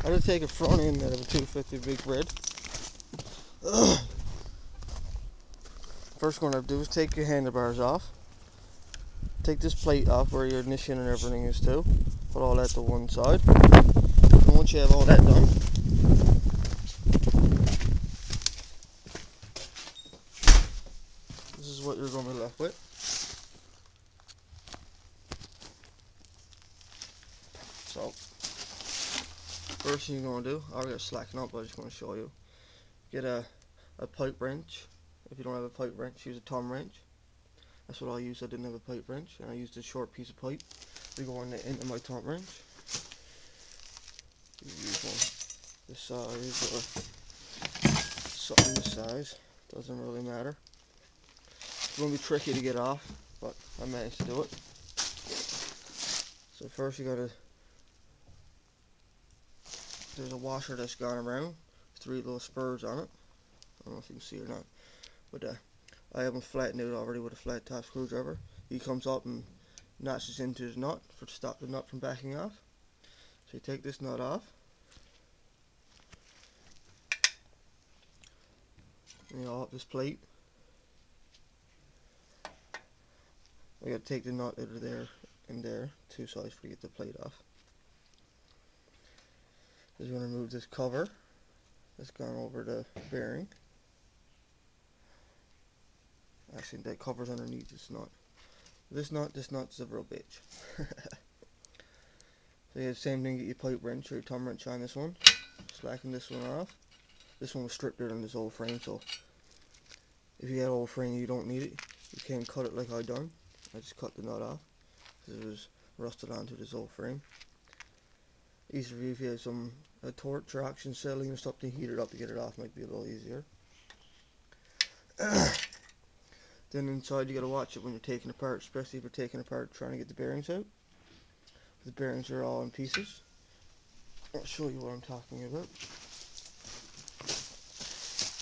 I had to take a front end out of a 250 Big Red. First one I have to do is take your handlebars off. Take this plate off where your ignition and everything is too. Put all that to one side. And once you have all that done, this is what you're going to be left with. So, first thing you're going to do, I already got slacking up, but I just want to show you. Get a pipe wrench. If you don't have a pipe wrench, use a thumb wrench. That's what I used. I didn't have a pipe wrench, and I used a short piece of pipe to go into my thumb wrench. Use one this size or something this size. Doesn't really matter. It's going to be tricky to get off, but I managed to do it. So first you gotta, there's a washer that's gone around, 3 little spurs on it. I don't know if you can see or not, but I have them flattened out already with a flat top screwdriver. He comes up and notches into his nut to stop the nut from backing off. So you take this nut off, and you off this plate. I gotta take the nut out of there and there, 2 sides to get the plate off. Just gonna remove this cover that's gone over the bearing. Actually, that cover's underneath this nut. This nut's a real bitch. So you have the same thing, get your pipe wrench or your thumb wrench on this one. Slacken this one off. This one was stripped out on this old frame, so if you had an old frame you don't need it. You can't cut it like I done. I just cut the nut off because it was rusted onto this old frame. Easy for you if you have some a torch or oxygen settling or something to heat it up to get it off, might be a little easier. Then inside you gotta watch it when you're taking it apart, especially if you're taking it apart trying to get the bearings out. The bearings are all in pieces. I'll show you what I'm talking about.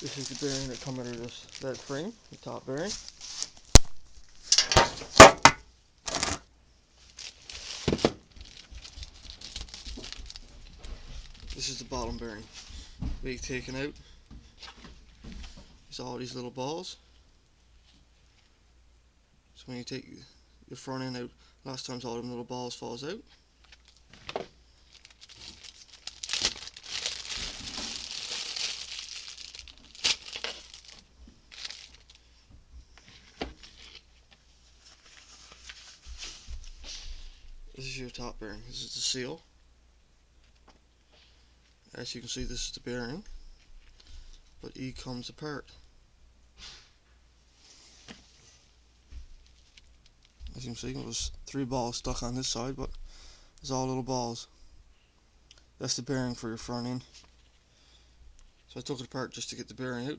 This is the bearing that comes out of that frame, the top bearing. This is the bottom bearing. We've taken out is all these little balls. So when you take your front end out, last times all them little balls falls out. This is your top bearing. This is the seal. As you can see, this is the bearing, but E comes apart. As you can see, there's 3 balls stuck on this side, but it's all little balls. That's the bearing for your front end. So I took it apart just to get the bearing out.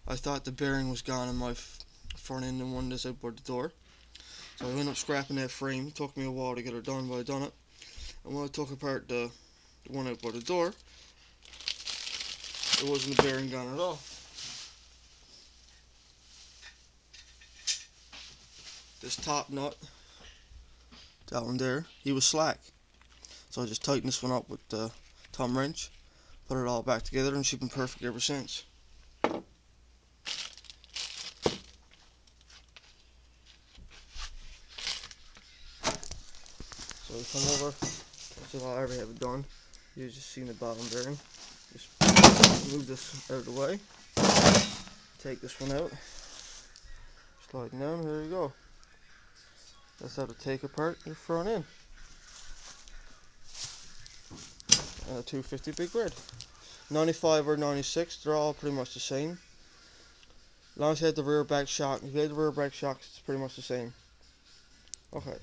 I thought the bearing was gone in my front end and one that's out by the door. So I ended up scrapping that frame. It took me a while to get it done, but I done it. And when I took apart the one out by the door, it wasn't the bearing gone at all. This top nut, that one there, he was slack. So I just tightened this one up with the thumb wrench, put it all back together, and she's been perfect ever since. So we come over, so I already have it done. You just seen the bottom bearing. Just move this out of the way. Take this one out. Slide down, here you go. That's how to take apart your front end. And a 250 Big Red. 95 or 96, they're all pretty much the same. As long as you had the rear back shock, if you had the rear back shocks, it's pretty much the same. Okay.